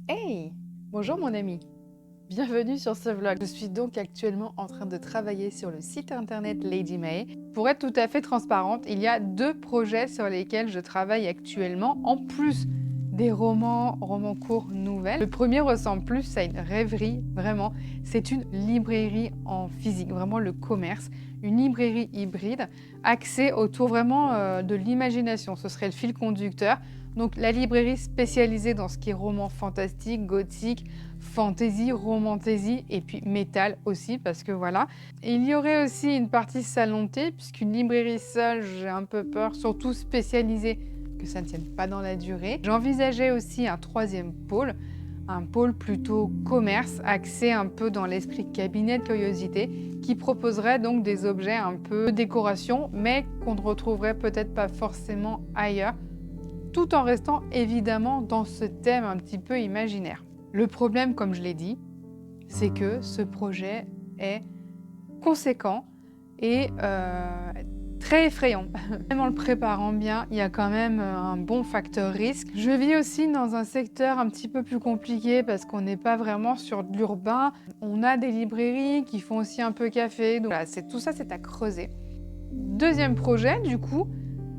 Hey! Bonjour mon ami, bienvenue sur ce vlog. Je suis donc actuellement en train de travailler sur le site internet Lady May. Pour être tout à fait transparente, il y a deux projets sur lesquels je travaille actuellement, en plus des romans courts, nouvelles. Le premier ressemble plus à une rêverie, vraiment. C'est une librairie en physique, vraiment le commerce. Une librairie hybride, axée autour vraiment de l'imagination. Ce serait le fil conducteur. Donc la librairie spécialisée dans ce qui est roman fantastique, gothique, fantasy, romantasy et puis métal aussi parce que voilà. Et il y aurait aussi une partie salon de thé puisqu'une librairie seule, j'ai un peu peur, surtout spécialisée, que ça ne tienne pas dans la durée. J'envisageais aussi un troisième pôle, un pôle plutôt commerce, axé un peu dans l'esprit cabinet de curiosité, qui proposerait donc des objets un peu décoration, mais qu'on ne retrouverait peut-être pas forcément ailleurs, tout en restant évidemment dans ce thème un petit peu imaginaire. Le problème, comme je l'ai dit, c'est que ce projet est conséquent et très effrayant. Même en le préparant bien, il y a quand même un bon facteur risque. Je vis aussi dans un secteur un petit peu plus compliqué parce qu'on n'est pas vraiment sur de l'urbain. On a des librairies qui font aussi un peu café, donc voilà, tout ça c'est à creuser. Deuxième projet du coup,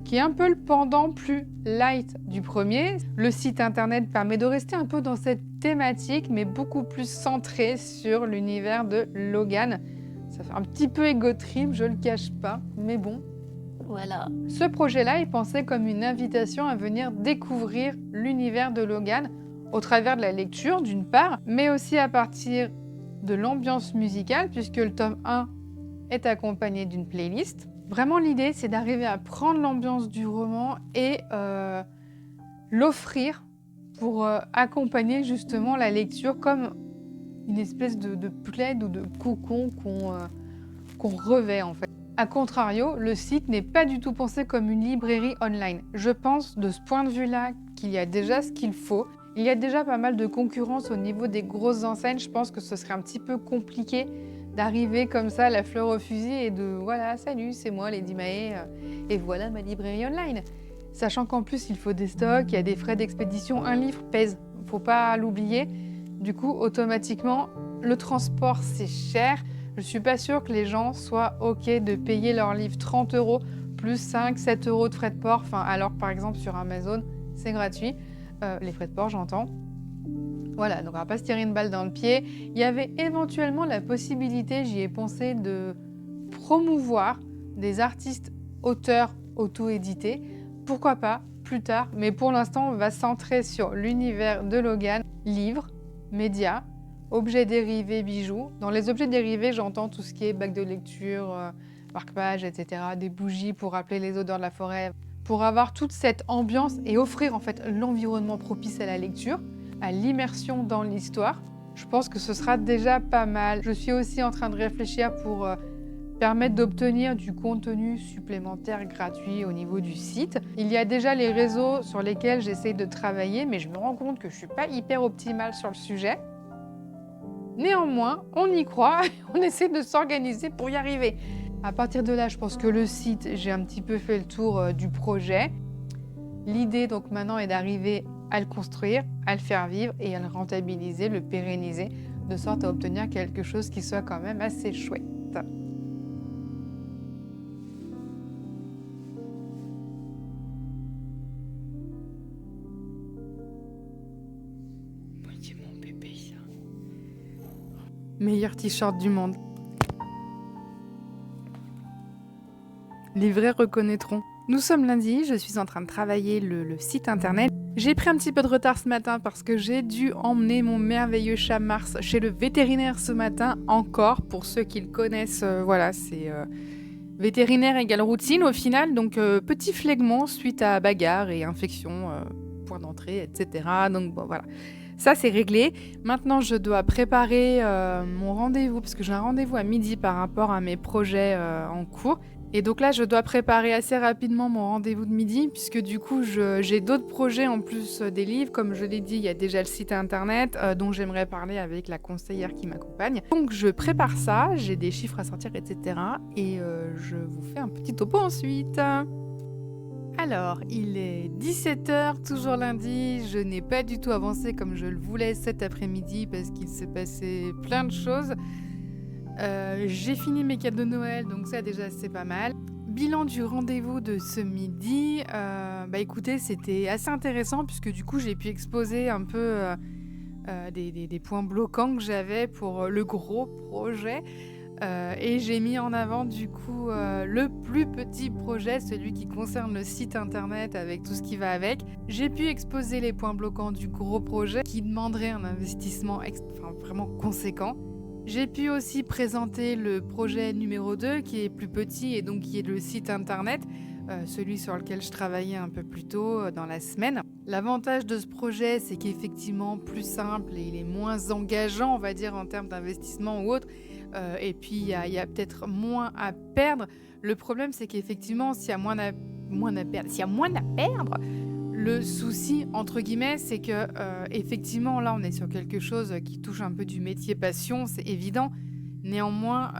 qui est un peu le pendant plus light du premier. Le site internet permet de rester un peu dans cette thématique, mais beaucoup plus centré sur l'univers de Logan. Ça fait un petit peu ego trip, je le cache pas, mais bon, voilà. Ce projet-là est pensé comme une invitation à venir découvrir l'univers de Logan au travers de la lecture d'une part, mais aussi à partir de l'ambiance musicale, puisque le tome 1 est accompagné d'une playlist. Vraiment, l'idée, c'est d'arriver à prendre l'ambiance du roman et l'offrir pour accompagner justement la lecture comme une espèce de plaid ou de cocon qu'on revêt en fait. A contrario, le site n'est pas du tout pensé comme une librairie online. Je pense de ce point de vue-là qu'il y a déjà ce qu'il faut. Il y a déjà pas mal de concurrence au niveau des grosses enseignes. Je pense que ce serait un petit peu compliqué d'arriver comme ça, la fleur au fusil, et de voilà, salut, c'est moi Lady May, et voilà ma librairie online. Sachant qu'en plus il faut des stocks, il y a des frais d'expédition, un livre pèse, faut pas l'oublier. Du coup, automatiquement, le transport c'est cher. Je suis pas sûre que les gens soient ok de payer leur livre 30 € plus 5-7 € de frais de port, alors que par exemple sur Amazon c'est gratuit, les frais de port j'entends. Voilà, donc on va pas se tirer une balle dans le pied. Il y avait éventuellement la possibilité, j'y ai pensé, de promouvoir des artistes auteurs auto-édités. Pourquoi pas, plus tard, mais pour l'instant, on va se centrer sur l'univers de Logan, livres, médias, objets dérivés, bijoux. Dans les objets dérivés, j'entends tout ce qui est bac de lecture, marque-page, etc., des bougies pour rappeler les odeurs de la forêt, pour avoir toute cette ambiance et offrir en fait l'environnement propice à la lecture, à l'immersion dans l'histoire. Je pense que ce sera déjà pas mal. Je suis aussi en train de réfléchir pour permettre d'obtenir du contenu supplémentaire gratuit au niveau du site. Il y a déjà les réseaux sur lesquels j'essaie de travailler, mais je me rends compte que je suis pas hyper optimale sur le sujet. Néanmoins, on y croit, on essaie de s'organiser pour y arriver. À partir de là, je pense que le site, j'ai un petit peu fait le tour du projet. L'idée donc maintenant est d'arriver à le construire, à le faire vivre et à le rentabiliser, le pérenniser, de sorte à obtenir quelque chose qui soit quand même assez chouette. C'est mon bébé ça. Meilleur t-shirt du monde. Les vrais reconnaîtront. Nous sommes lundi, je suis en train de travailler le site internet. J'ai pris un petit peu de retard ce matin parce que j'ai dû emmener mon merveilleux chat Mars chez le vétérinaire ce matin encore. Pour ceux qui le connaissent, voilà, c'est vétérinaire égale routine au final. Donc petit phlegmon suite à bagarre et infection, point d'entrée, etc. Donc bon voilà, ça c'est réglé. Maintenant je dois préparer mon rendez-vous parce que j'ai un rendez-vous à midi par rapport à mes projets en cours. Et donc là, je dois préparer assez rapidement mon rendez-vous de midi, puisque du coup, j'ai d'autres projets en plus des livres. Comme je l'ai dit, il y a déjà le site internet dont j'aimerais parler avec la conseillère qui m'accompagne. Donc je prépare ça, j'ai des chiffres à sortir, etc. Et je vous fais un petit topo ensuite. Alors, il est 17 h, toujours lundi. Je n'ai pas du tout avancé comme je le voulais cet après-midi parce qu'il s'est passé plein de choses. J'ai fini mes cadeaux de Noël, donc ça déjà c'est pas mal. Bilan du rendez-vous de ce midi, écoutez, c'était assez intéressant puisque du coup j'ai pu exposer un peu des points bloquants que j'avais pour le gros projet. Et j'ai mis en avant du coup le plus petit projet, celui qui concerne le site internet avec tout ce qui va avec. J'ai pu exposer les points bloquants du gros projet qui demanderait un investissement vraiment conséquent. J'ai pu aussi présenter le projet numéro 2 qui est plus petit et donc qui est le site internet, celui sur lequel je travaillais un peu plus tôt dans la semaine. L'avantage de ce projet, c'est qu'effectivement plus simple et il est moins engageant, on va dire, en termes d'investissement ou autre. Et puis il y a peut-être moins à perdre. Le problème, c'est qu'effectivement, s'il y a moins à perdre, le souci, entre guillemets, c'est que effectivement, là, on est sur quelque chose qui touche un peu du métier passion, c'est évident. Néanmoins,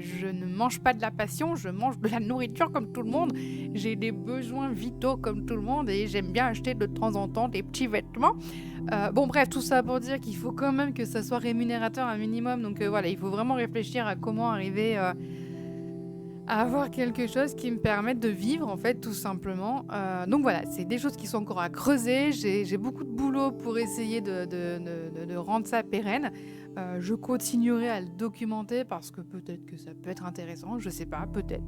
je ne mange pas de la passion, je mange de la nourriture comme tout le monde. J'ai des besoins vitaux comme tout le monde et j'aime bien acheter de temps en temps des petits vêtements. Bref, tout ça pour dire qu'il faut quand même que ça soit rémunérateur un minimum. Donc voilà, il faut vraiment réfléchir à comment arriver à avoir quelque chose qui me permette de vivre, en fait, tout simplement. Donc voilà, c'est des choses qui sont encore à creuser. J'ai beaucoup de boulot pour essayer de rendre ça pérenne. Je continuerai à le documenter parce que peut-être que ça peut être intéressant, je sais pas, peut-être.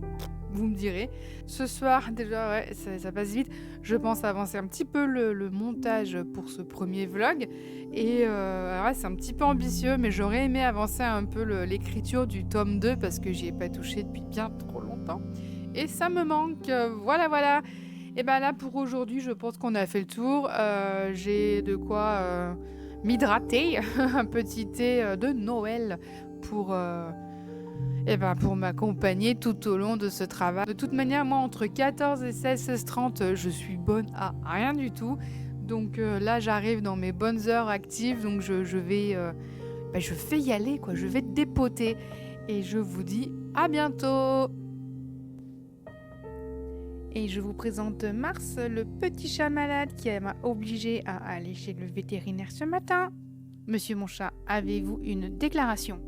Vous me direz. Ce soir, déjà, ouais, ça passe vite. Je pense avancer un petit peu le montage pour ce premier vlog. Et ouais, c'est un petit peu ambitieux, mais j'aurais aimé avancer un peu l'écriture du tome 2 parce que j'y ai pas touché depuis bien trop longtemps. Et ça me manque. Voilà. Et ben là, pour aujourd'hui, je pense qu'on a fait le tour. J'ai de quoi m'hydrater. Un petit thé de Noël pour m'accompagner tout au long de ce travail. De toute manière, moi, entre 14 et 16h30, je suis bonne à rien du tout. Donc là, j'arrive dans mes bonnes heures actives, donc je vais y aller, quoi. Je vais dépoter. Et je vous dis à bientôt. Et je vous présente Mars, le petit chat malade qui m'a obligée à aller chez le vétérinaire ce matin. Monsieur mon chat, avez-vous une déclaration ?